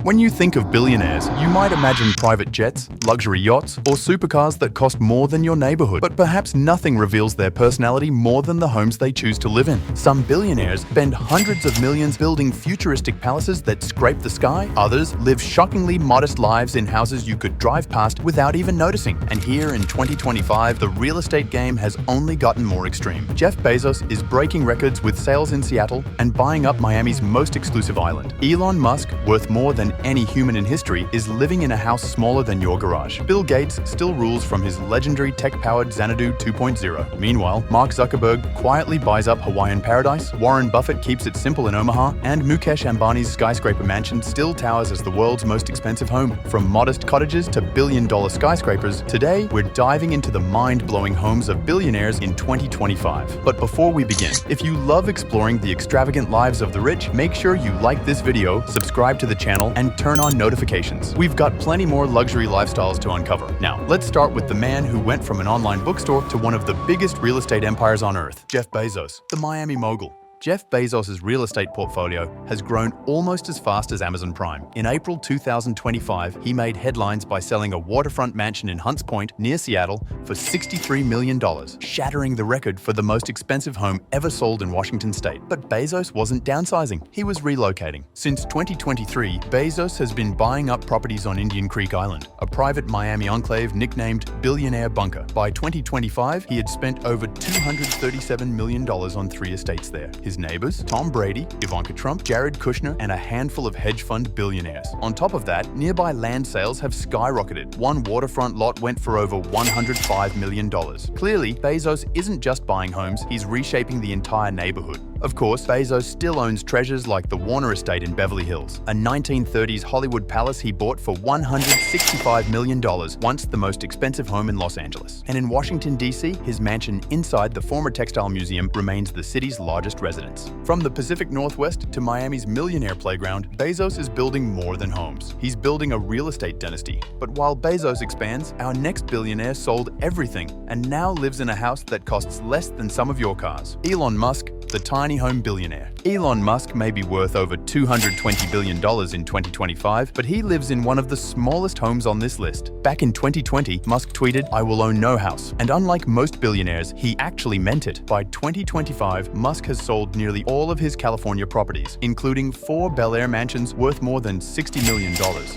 When you think of billionaires, you might imagine private jets, luxury yachts, or supercars that cost more than your neighborhood. But perhaps nothing reveals their personality more than the homes they choose to live in. Some billionaires spend hundreds of millions building futuristic palaces that scrape the sky. Others live shockingly modest lives in houses you could drive past without even noticing. And here in 2025, the real estate game has only gotten more extreme. Jeff Bezos is breaking records with sales in Seattle and buying up Miami's most exclusive island. Elon Musk, worth more than any human in history, is living in a house smaller than your garage. Bill Gates still rules from his legendary tech-powered Xanadu 2.0. Meanwhile, Mark Zuckerberg quietly buys up Hawaiian paradise, Warren Buffett keeps it simple in Omaha, and Mukesh Ambani's skyscraper mansion still towers as the world's most expensive home. From modest cottages to billion-dollar skyscrapers, today we're diving into the mind-blowing homes of billionaires in 2025. But before we begin, if you love exploring the extravagant lives of the rich, make sure you like this video, subscribe to the channel, and turn on notifications. We've got plenty more luxury lifestyles to uncover. Now, let's start with the man who went from an online bookstore to one of the biggest real estate empires on earth, Jeff Bezos, the Miami mogul. Jeff Bezos' real estate portfolio has grown almost as fast as Amazon Prime. In April 2025, he made headlines by selling a waterfront mansion in Hunts Point, near Seattle, for $63 million, shattering the record for the most expensive home ever sold in Washington state. But Bezos wasn't downsizing, he was relocating. Since 2023, Bezos has been buying up properties on Indian Creek Island, a private Miami enclave nicknamed Billionaire Bunker. By 2025, he had spent over $237 million on 3 estates there. His neighbors, Tom Brady, Ivanka Trump, Jared Kushner, and a handful of hedge fund billionaires. On top of that, nearby land sales have skyrocketed. One waterfront lot went for over $105 million. Clearly, Bezos isn't just buying homes, he's reshaping the entire neighborhood. Of course, Bezos still owns treasures like the Warner Estate in Beverly Hills, a 1930s Hollywood palace he bought for $165 million, once the most expensive home in Los Angeles. And in Washington, D.C., his mansion inside the former textile museum remains the city's largest residence. From the Pacific Northwest to Miami's millionaire playground, Bezos is building more than homes. He's building a real estate dynasty. But while Bezos expands, our next billionaire sold everything and now lives in a house that costs less than some of your cars. Elon Musk, the tiny home billionaire. Elon Musk may be worth over $220 billion in 2025, but he lives in one of the smallest homes on this list. Back in 2020, Musk tweeted, "I will own no house." And unlike most billionaires, he actually meant it. By 2025, Musk has sold nearly all of his California properties, including 4 Bel Air mansions worth more than $60 million.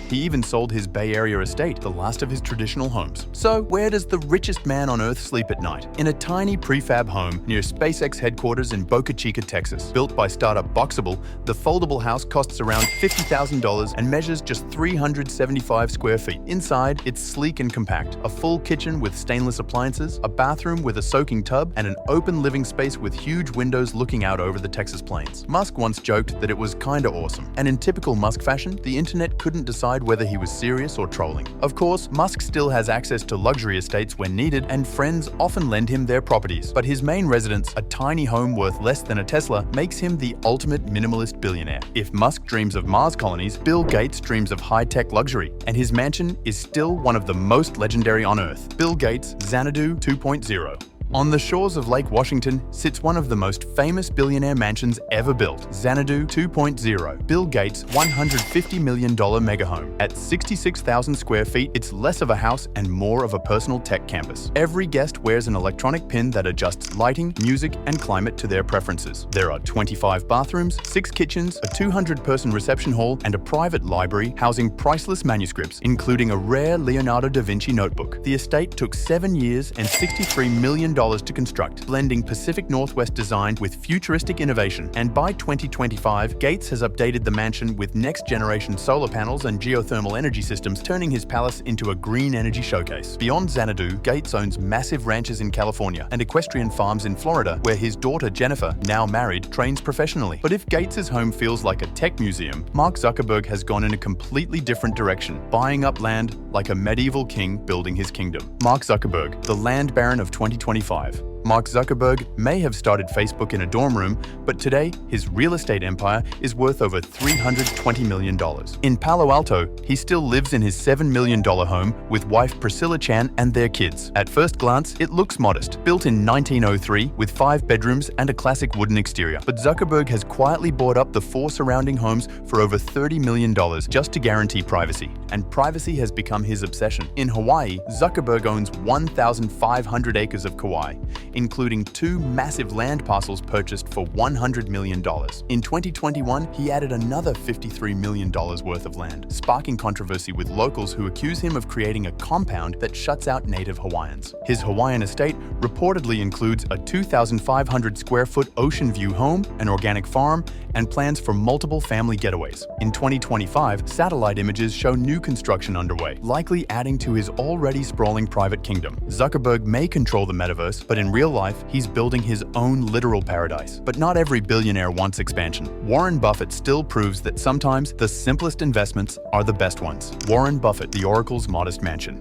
He even sold his Bay Area estate, the last of his traditional homes. So, where does the richest man on earth sleep at night? In a tiny prefab home near SpaceX headquarters in Boca Chica, Texas. Built by startup Boxable, the foldable house costs around $50,000 and measures just 375 square feet. Inside, it's sleek and compact. A full kitchen with stainless appliances, a bathroom with a soaking tub, and an open living space with huge windows looking out over the Texas plains. Musk once joked that it was kinda awesome. And in typical Musk fashion, the internet couldn't decide whether he was serious or trolling. Of course, Musk still has access to luxury estates when needed, and friends often lend him their properties. But his main residence, a tiny home worth less than a Tesla, makes him the ultimate minimalist billionaire. If Musk dreams of Mars colonies, Bill Gates dreams of high-tech luxury, and his mansion is still one of the most legendary on Earth. Bill Gates' Xanadu 2.0. On the shores of Lake Washington sits one of the most famous billionaire mansions ever built, Xanadu 2.0, Bill Gates' $150 million mega home. At 66,000 square feet, it's less of a house and more of a personal tech campus. Every guest wears an electronic pin that adjusts lighting, music, and climate to their preferences. There are 25 bathrooms, 6 kitchens, a 200-person reception hall, and a private library housing priceless manuscripts, including a rare Leonardo da Vinci notebook. The estate took 7 years and $63 million to construct, blending Pacific Northwest design with futuristic innovation. And by 2025, Gates has updated the mansion with next-generation solar panels and geothermal energy systems, turning his palace into a green energy showcase. Beyond Xanadu, Gates owns massive ranches in California and equestrian farms in Florida, where his daughter Jennifer, now married, trains professionally. But if Gates' home feels like a tech museum, Mark Zuckerberg has gone in a completely different direction, buying up land like a medieval king building his kingdom. Mark Zuckerberg, the land baron of 2025. Mark Zuckerberg may have started Facebook in a dorm room, but today his real estate empire is worth over $320 million. In Palo Alto, he still lives in his $7 million home with wife Priscilla Chan and their kids. At first glance, it looks modest, built in 1903 with 5 bedrooms and a classic wooden exterior. But Zuckerberg has quietly bought up the 4 surrounding homes for over $30 million just to guarantee privacy. And privacy has become his obsession. In Hawaii, Zuckerberg owns 1,500 acres of Kauai, including 2 massive land parcels purchased for $100 million. In 2021, he added another $53 million worth of land, sparking controversy with locals who accuse him of creating a compound that shuts out native Hawaiians. His Hawaiian estate reportedly includes a 2,500 square foot ocean view home, an organic farm, and plans for multiple family getaways. In 2025, satellite images show new construction underway, likely adding to his already sprawling private kingdom. Zuckerberg may control the metaverse, but in real life, he's building his own literal paradise. But not every billionaire wants expansion. Warren Buffett still proves that sometimes the simplest investments are the best ones. Warren Buffett, the Oracle's modest mansion.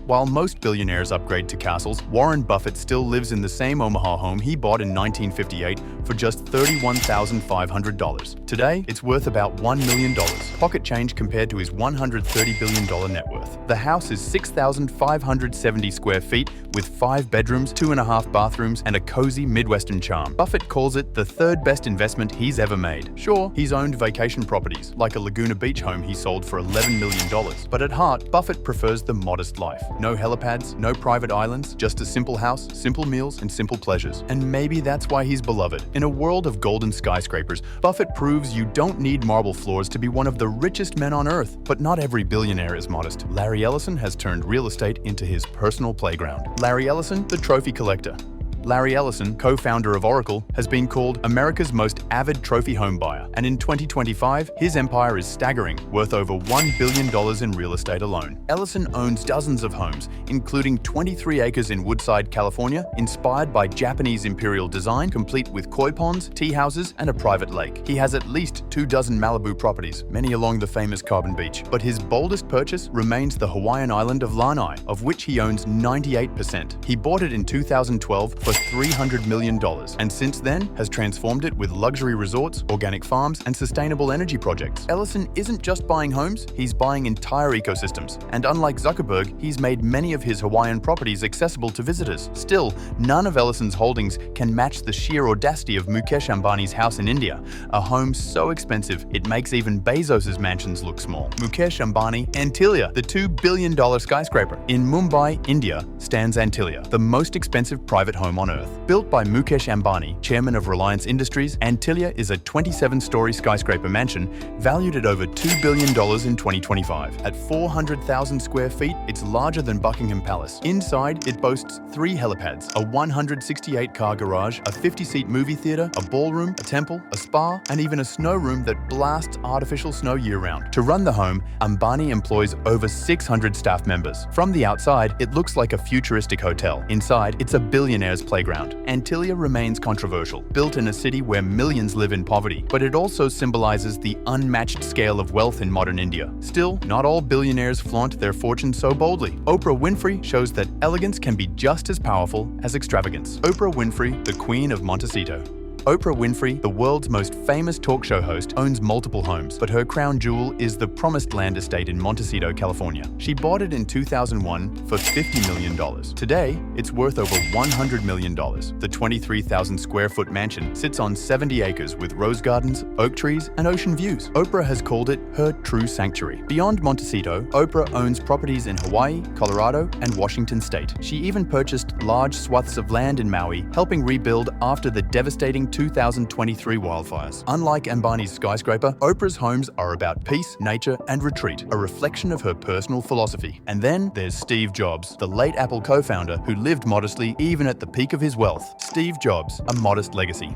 While most billionaires upgrade to castles, Warren Buffett still lives in the same Omaha home he bought in 1958 for just $31,500. Today, it's worth about $1 million, pocket change compared to his $130 billion net worth. The house is 6,570 square feet with 5 bedrooms, 2.5 bathrooms, and a cozy Midwestern charm. Buffett calls it the 3rd best investment he's ever made. Sure, he's owned vacation properties, like a Laguna Beach home he sold for $11 million. But at heart, Buffett prefers the modest life. No helipads, no private islands, just a simple house, simple meals, and simple pleasures. And maybe that's why he's beloved. In a world of golden skyscrapers, Buffett proves you don't need marble floors to be one of the richest men on earth. But not every billionaire is modest. Larry Ellison has turned real estate into his personal playground. Larry Ellison, the trophy collector. Larry Ellison, co-founder of Oracle, has been called America's most avid trophy home buyer. And in 2025, his empire is staggering, worth over $1 billion in real estate alone. Ellison owns dozens of homes, including 23 acres in Woodside, California, inspired by Japanese imperial design, complete with koi ponds, tea houses, and a private lake. He has at least 24 Malibu properties, many along the famous Carbon Beach. But his boldest purchase remains the Hawaiian island of Lanai, of which he owns 98%. He bought it in 2012 for $300 million, and since then has transformed it with luxury resorts, organic farms, and sustainable energy projects. Ellison isn't just buying homes, he's buying entire ecosystems. And unlike Zuckerberg, he's made many of his Hawaiian properties accessible to visitors. Still, none of Ellison's holdings can match the sheer audacity of Mukesh Ambani's house in India, a home so expensive it makes even Bezos' mansions look small. Mukesh Ambani, Antilia, the $2 billion skyscraper. In Mumbai, India, stands Antilia, the most expensive private home on Earth. Built by Mukesh Ambani, chairman of Reliance Industries, Antilia is a 27-story skyscraper mansion valued at over $2 billion in 2025. At 400,000 square feet, it's larger than Buckingham Palace. Inside, it boasts 3 helipads, a 168-car garage, a 50-seat movie theater, a ballroom, a temple, a spa, and even a snow room that blasts artificial snow year-round. To run the home, Ambani employs over 600 staff members. From the outside, it looks like a futuristic hotel. Inside, it's a billionaire's playground. Antilia remains controversial, built in a city where millions live in poverty, but it also symbolizes the unmatched scale of wealth in modern India. Still, not all billionaires flaunt their fortune so boldly. Oprah Winfrey shows that elegance can be just as powerful as extravagance. Oprah Winfrey, the Queen of Montecito. Oprah Winfrey, the world's most famous talk show host, owns multiple homes, but her crown jewel is the Promised Land estate in Montecito, California. She bought it in 2001 for $50 million. Today, it's worth over $100 million. The 23,000 square foot mansion sits on 70 acres with rose gardens, oak trees, and ocean views. Oprah has called it her true sanctuary. Beyond Montecito, Oprah owns properties in Hawaii, Colorado, and Washington state. She even purchased large swaths of land in Maui, helping rebuild after the devastating 2023 wildfires. Unlike Ambani's skyscraper, Oprah's homes are about peace, nature, and retreat, a reflection of her personal philosophy. And then there's Steve Jobs, the late Apple co-founder who lived modestly even at the peak of his wealth. Steve Jobs, a modest legacy.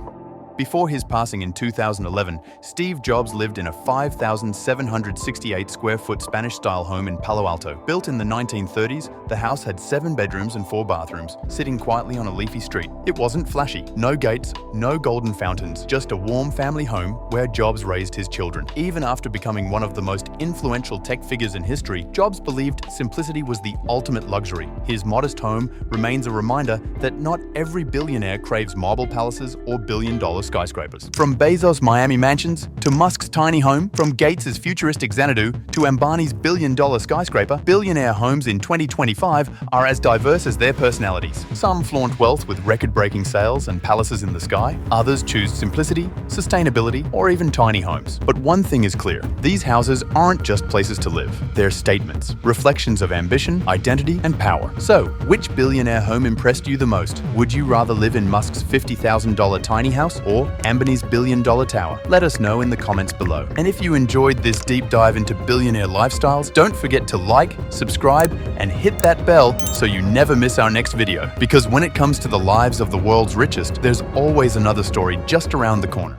Before his passing in 2011, Steve Jobs lived in a 5,768 square foot Spanish-style home in Palo Alto. Built in the 1930s, the house had 7 bedrooms and 4 bathrooms, sitting quietly on a leafy street. It wasn't flashy. No gates, no golden fountains, just a warm family home where Jobs raised his children. Even after becoming one of the most influential tech figures in history, Jobs believed simplicity was the ultimate luxury. His modest home remains a reminder that not every billionaire craves marble palaces or billion-dollar skyscrapers. From Bezos' Miami mansions to Musk's tiny home, from Gates' futuristic Xanadu to Ambani's billion-dollar skyscraper, billionaire homes in 2025 are as diverse as their personalities. Some flaunt wealth with record-breaking sales and palaces in the sky. Others choose simplicity, sustainability, or even tiny homes. But one thing is clear: these houses aren't just places to live. They're statements, reflections of ambition, identity, and power. So, which billionaire home impressed you the most? Would you rather live in Musk's $50,000 tiny house or Ambani's billion-dollar tower? Let us know in the comments below. And if you enjoyed this deep dive into billionaire lifestyles, don't forget to like, subscribe, and hit that bell so you never miss our next video. Because when it comes to the lives of the world's richest, there's always another story just around the corner.